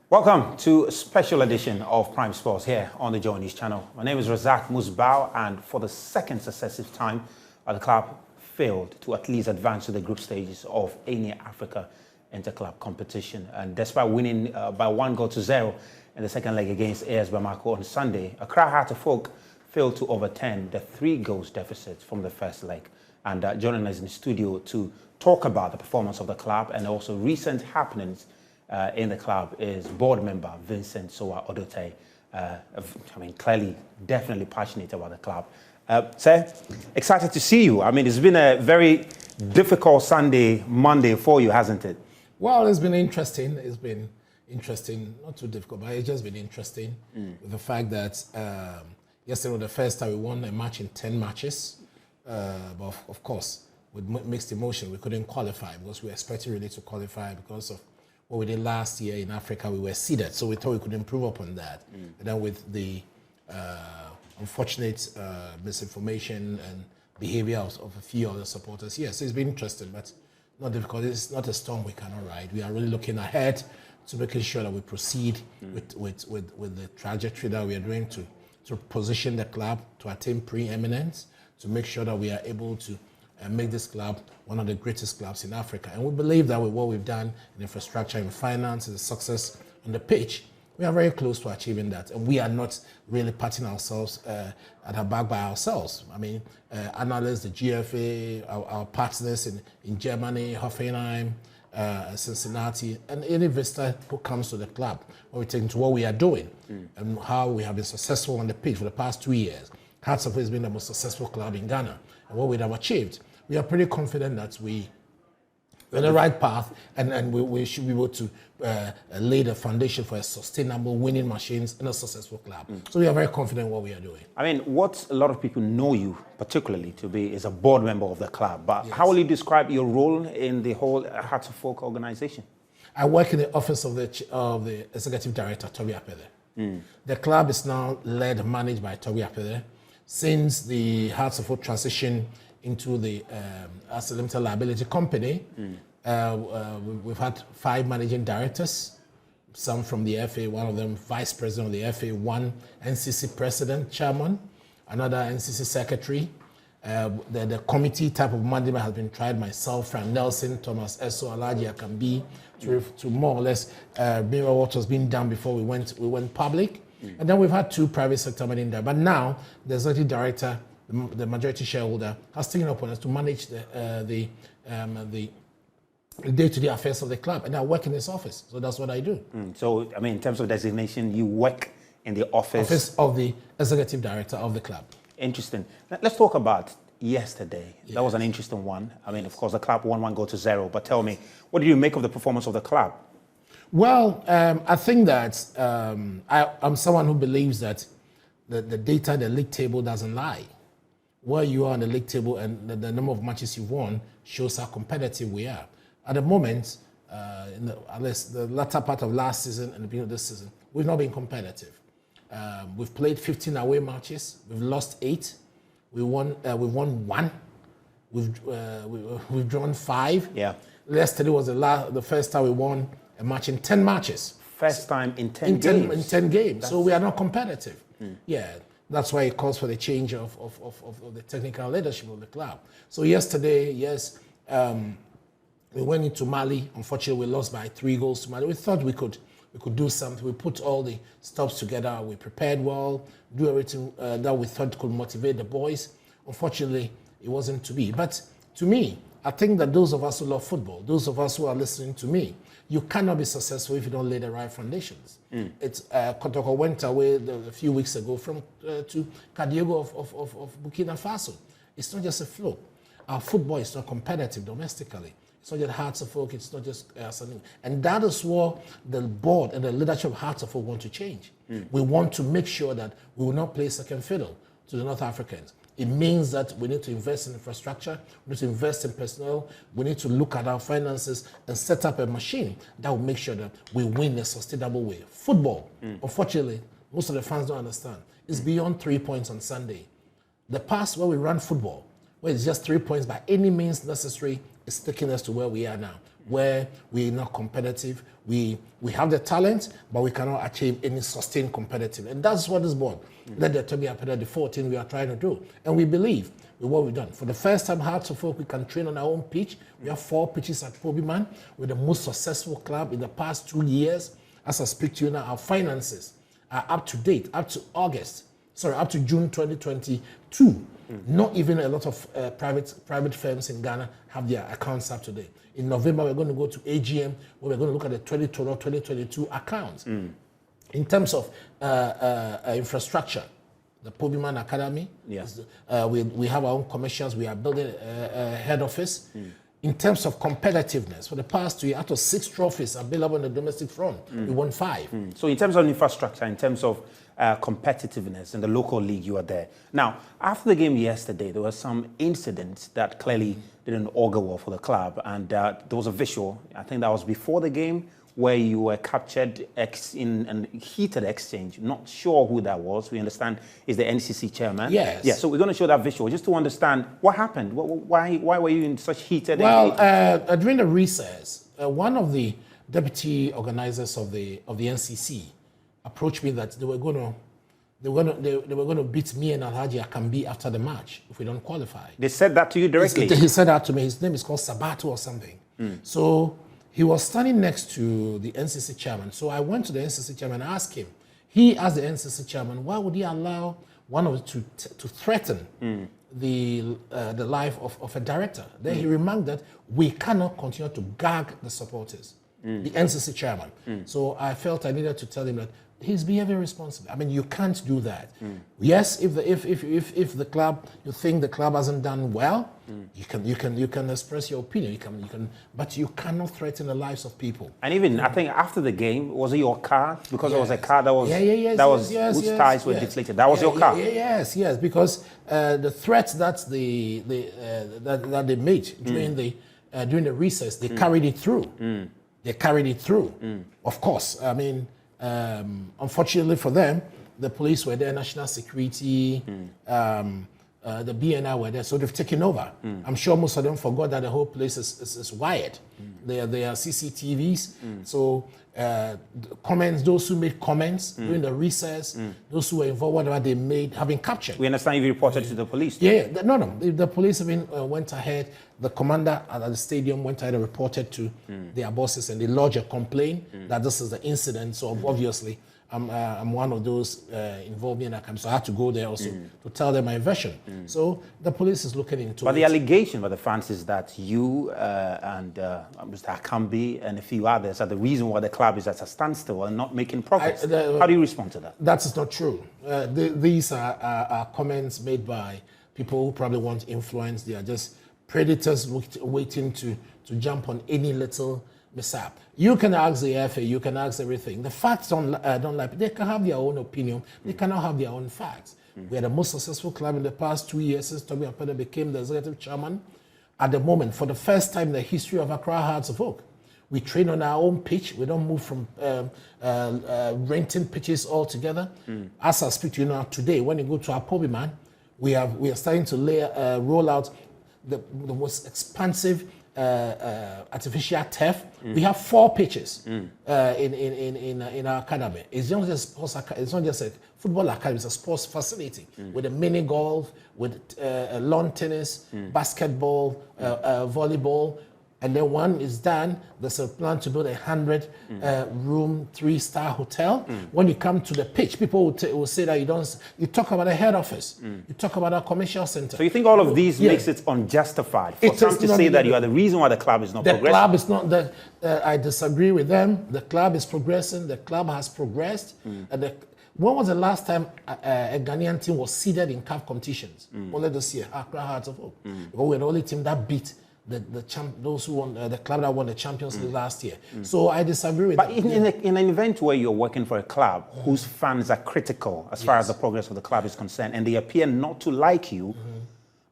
Welcome to a special edition of Prime Sports here on the Joy News channel. My name is Razak Musbao, and for the second successive time, the club failed to at least advance to the group stages of any Africa Interclub competition. And despite winning by 1-0 in the second leg against AS Bamako on Sunday, Accra Heart of Oak failed to overturn the 3-goal deficit from the first leg. And joining us in the studio to talk about the performance of the club and also recent happenings in the club is board member Vincent Sowah Odotei. Clearly, definitely passionate about the club. Sir, excited to see you. It's been a very difficult Monday for you, hasn't it? Well, it's been interesting. It's been interesting, not too difficult, but it's just been interesting with the fact that yesterday was the first time we won a match in 10 matches. But of course, with mixed emotion, we couldn't qualify because we were expecting really to qualify because of what we did last year in Africa. We were seeded, so we thought we could improve upon that. And then with the unfortunate misinformation and behavior of a few other supporters, yes, it's been interesting, but not difficult. It's not a storm we cannot ride. We are really looking ahead to making sure that we proceed with the trajectory that we are doing to position the club to attain preeminence, to make sure that we are able to make this club one of the greatest clubs in Africa. And we believe that with what we've done in infrastructure, in finance, and the success on the pitch, we are very close to achieving that. And we are not really patting ourselves at our back by ourselves. Analysts, the GFA, our partners in Germany, Hoffenheim, Cincinnati, and any visitor who comes to the club, when we take into what we are doing and how we have been successful on the pitch for the past 2 years. Hearts of Oak has been the most successful club in Ghana, and what we have achieved. We are pretty confident that we're on the right path, and we should be able to lay the foundation for a sustainable winning machines and a successful club. So we are very confident in what we are doing. What a lot of people know you particularly to be is a board member of the club. But yes. How will you describe your role in the whole Hearts of Oak organization? I work in the office of the executive director, Toby Apede. The club is now managed by Toby Apede. Since the Hearts of Oak transition into the as a limited liability company, we've had 5 managing directors, some from the FA, one of them vice president of the FA, one NCC president, chairman, another NCC secretary. The committee type of management has been tried, myself, Frank Nelson, Thomas Esso, Alaji Akambi, to more or less mirror what was being done before we went public. And then we've had 2 private sector men in there. But now the executive director, the majority shareholder, has taken upon us to manage the day-to-day affairs of the club, and I work in his office. So that's what I do. So, in terms of designation, you work in the office of the executive director of the club. Interesting. Let's talk about yesterday. Yes. That was an interesting one. Of course, the club won 1-0. But tell me, what do you make of the performance of the club? Well, I think that I'm someone who believes that the data, the league table doesn't lie. Where you are on the league table and the number of matches you've won shows how competitive we are. At the moment, at least the latter part of last season and the beginning of this season, we've not been competitive. We've played 15 away matches. We've lost 8. We've won 1. We've drawn 5. Yeah. Yesterday was the first time we won a match in 10 matches. First time in 10 games. In 10 games. So we are not competitive. Yeah. That's why it calls for the change of the technical leadership of the club. So yesterday, yes, we went into Mali. Unfortunately, we lost by 3 goals to Mali. We thought we could do something. We put all the stops together. We prepared well, do everything that we thought could motivate the boys. Unfortunately, it wasn't to be. But to me, I think that those of us who love football, those of us who are listening to me, you cannot be successful if you don't lay the right foundations. It's Kotoko went away a few weeks ago to Kadiego of Burkina Faso. It's not just a flow. Our football is not competitive domestically. It's not just Hearts of Oak. It's not just something. And that is what the board and the leadership of Hearts of Oak want to change. We want to make sure that we will not play second fiddle to the North Africans. It means that we need to invest in infrastructure, we need to invest in personnel, we need to look at our finances and set up a machine that will make sure that we win in a sustainable way. Football, unfortunately, most of the fans don't understand. It's beyond 3 points on Sunday. The past where we run football, where it's just 3 points by any means necessary, is taking us to where we are now. where we're not competitive. We have the talent, but we cannot achieve any sustained competitive. And that's what is born. Let there to be the 14 we are trying to do. And we believe with what we've done. For the first time, Hearts of Oak, we can train on our own pitch. We have 4 pitches at Pobiman. We're the most successful club in the past 2 years. As I speak to you now, our finances are up to date, up to June 2022. Not even a lot of private firms in Ghana have their accounts up to date. In November, we're going to go to AGM, where we're going to look at the 2022 accounts. In terms of infrastructure, the Pobiman Academy, we have our own commercials. We are building a head office. In terms of competitiveness, for the past 2 years, out of 6 trophies available on the domestic front, we won 5. So in terms of infrastructure, in terms of competitiveness in the local league, you are there. Now, after the game yesterday, there were some incidents that clearly didn't augur well for the club. And there was a visual, I think that was before the game, where you were captured in a heated exchange. Not sure who that was. We understand is the NCC chairman. Yes. Yeah, so we're going to show that visual just to understand what happened. Why were you in such heated engagement? During the recess, one of the deputy organizers of the NCC approached me that they were going to beat me and Alhaji Akambi after the match if we don't qualify. They said that to you directly? He said that to me. His name is called Sabato or something. So he was standing next to the NCC chairman. So I went to the NCC chairman and asked him. He asked the NCC chairman, why would he allow one of them to threaten the life of a director? Then he remarked that we cannot continue to gag the supporters, the NCC chairman. So I felt I needed to tell him that he's behaving responsibly. I mean, you can't do that. Yes, if the club, you think the club hasn't done well, you can express your opinion. You can, but you cannot threaten the lives of people. And even I think after the game, was it your car? Because it was a car that was whose tires were deflated. That was your car. Yes, because the threats that that they made during the recess, they carried it through. They carried it through. Of course, I mean. Unfortunately for them, the police were there, national security, the BNI were there, so they've taken over. I'm sure most of them forgot that the whole place is wired. There are CCTVs. So comments, those who made comments during the recess, those who were involved, whatever they made, have been captured. We understand you reported to the police. No. The police went ahead. The commander at the stadium went ahead and reported to their bosses, and they lodged a complaint that this is the incident. So obviously, I'm one of those involved in that. So I had to go there also to tell them my version. So the police is looking into it. But the allegation by the fans is that you and Mr. Akambi and a few others are the reason why the club is at a standstill and not making progress. How do you respond to that? That is not true. These are comments made by people who probably want influence. They are just predators waiting to jump on any little mishap. You can ask the FA, you can ask everything. The facts don't lie. They can have their own opinion. They cannot have their own facts. We are the most successful club in the past 2 years since Tommy Apeda became the executive chairman. At the moment, for the first time in the history of Accra Hearts of Oak, we train on our own pitch. We don't move from renting pitches altogether. As I speak to you now today, when you go to our Pobiman, we are starting to roll out the most expansive artificial turf. We have 4 pitches in our academy. It's not just sports. It's not just a football academy. It's a sports facility with a mini golf, with lawn tennis, basketball, volleyball. And then one is done. There's a plan to build a 100-room 3-star hotel. When you come to the pitch, people will say that you talk about a head office. You talk about a commercial center. So you think all of these makes it unjustified for some to say that you are the reason why the club is not progressing? The club is not. I disagree with them. The club is progressing. The club has progressed. When was the last time a Ghanaian team was seeded in CAF competitions? Only this year, Accra Hearts of Oak. Because we're the only team that beat those who won the club that won the Champions League last year. So I disagree with that. But in an event where you're working for a club whose fans are critical as far as the progress of the club is concerned, and they appear not to like you,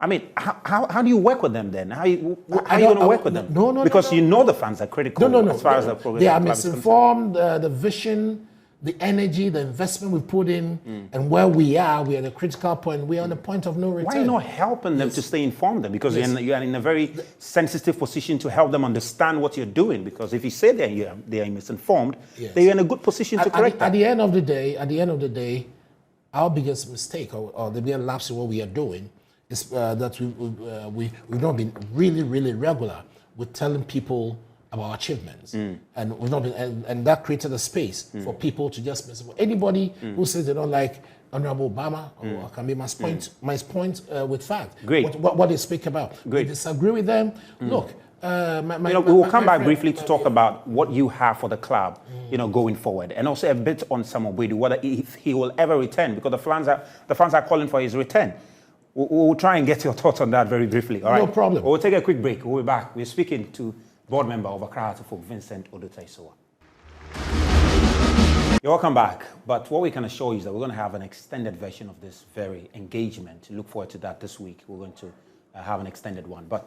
I mean, how do you work with them then? How are you going to work with them? No. Because you know the fans are critical as far as the progress they of are the club is concerned. misinformed. The vision the energy, the investment we put in, and where we are at a critical point. We are on the point of no return. Why are you not helping them to stay informed then? Because you are in a very sensitive position to help them understand what you're doing. Because if you say they are misinformed, they're in a good position to correct that. At the end of the day, our biggest mistake or the biggest lapse in what we are doing is that we've not been really regular with telling people about our achievements, and we've not been, and that created a space for people to just misinform. Anybody who says they don't like Honorable Obama or can be my point with fact. Great. What they speak about. Great. We disagree with them. Look. We will come back briefly to talk about what you have for the club, going forward, and also a bit on Sowah Odotei, whether he will ever return, because the fans are calling for his return. We'll try and get your thoughts on that very briefly. All right. No problem. We'll take a quick break. We'll be back. We're speaking to board member of Accra Hearts of Oak, Vincent Odotei Sowah. You're welcome back. But what we can assure you is that we're going to have an extended version of this very engagement. Look forward to that this week. We're going to have an extended one. But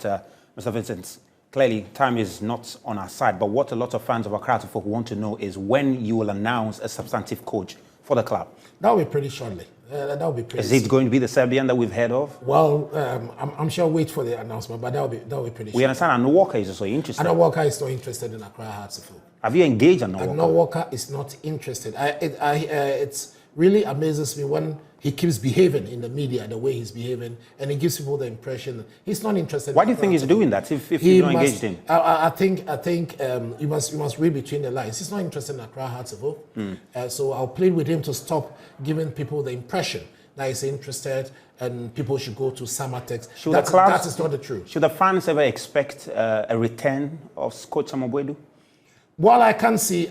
Mr. Vincent, clearly time is not on our side. But what a lot of fans of Accra Hearts of Oak want to know is when you will announce a substantive coach for the club. That will be pretty shortly. That will be pretty. Is it going to be the Serbian that we've heard of? Well, I'm sure wait for the announcement, but that will be pretty. We understand Anu Walker is also interested. Anu Walker is not interested in Accra Hearts of Oak. Have you engaged Anu Walker? Anu Walker is not interested. It really amazes me when he keeps behaving in the media the way he's behaving, and he gives people the impression that he's not interested. Why do you think he's doing that if you don't engage him? I think you must read between the lines. He's not interested in Accra Hearts of Oak. So I'll plead with him to stop giving people the impression that he's interested and people should go to Samatex. That is not the truth. Should the fans ever expect a return of Coach Sowah Odotei? Well, I can see,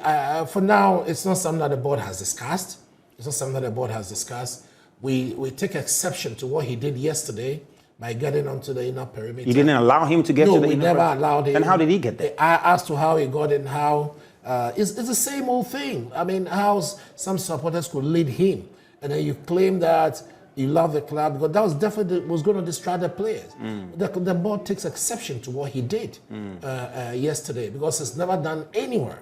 for now, it's not something that the board has discussed. It's not something that the board has discussed. We take exception to what he did yesterday by getting onto the inner perimeter. You didn't allow him to get to the inner perimeter? No, we never allowed him. Then how did he get there? As to how he got in, it's the same old thing. I mean, how some supporters could lead him, and then you claim that you love the club, because that was definitely was going to distract the players. The board takes exception to what he did yesterday, because it's never done anywhere.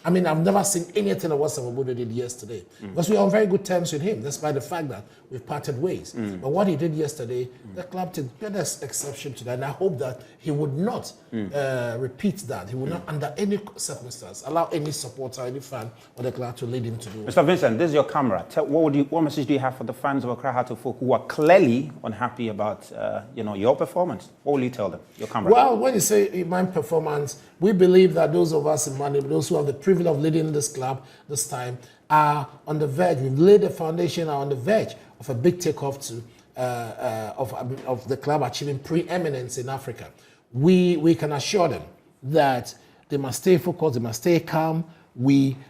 I mean, I've never seen anything of what Sowah Odotei did yesterday, because we are on very good terms with him, despite the fact that we've parted ways. But what he did yesterday, the club took exception to that, and I hope that he would not repeat that. He would not, under any circumstance, allow any supporter, any fan of the club to lead him to do it. Mr. Vincent, this is your camera. What message do you have for the fans of Accra Hearts of Oak who are clearly unhappy about your performance? What will you tell them? Your camera. Well, when you say my performance, we believe that those of us in Mali, those who have the privilege of leading this club this time, are on the verge. We've laid the foundation, are on the verge of a big takeoff of the club achieving preeminence in Africa. We can assure them that they must stay focused, they must stay calm.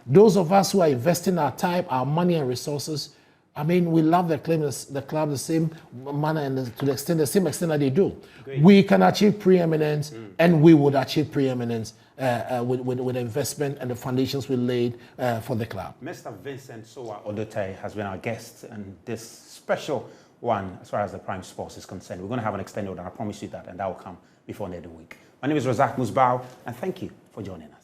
Those of us who are investing our time, our money and resources, I mean, we love the club the same manner and to the same extent that they do. Great. We can achieve preeminence, and we would achieve preeminence with the investment and the foundations we laid for the club. Mr. Vincent Sowah Odotei has been our guest, and this special one, as far as the Prime Sports is concerned, we're going to have an extended one, I promise you that, and that will come before the end of the week. My name is Razak Musbao, and thank you for joining us.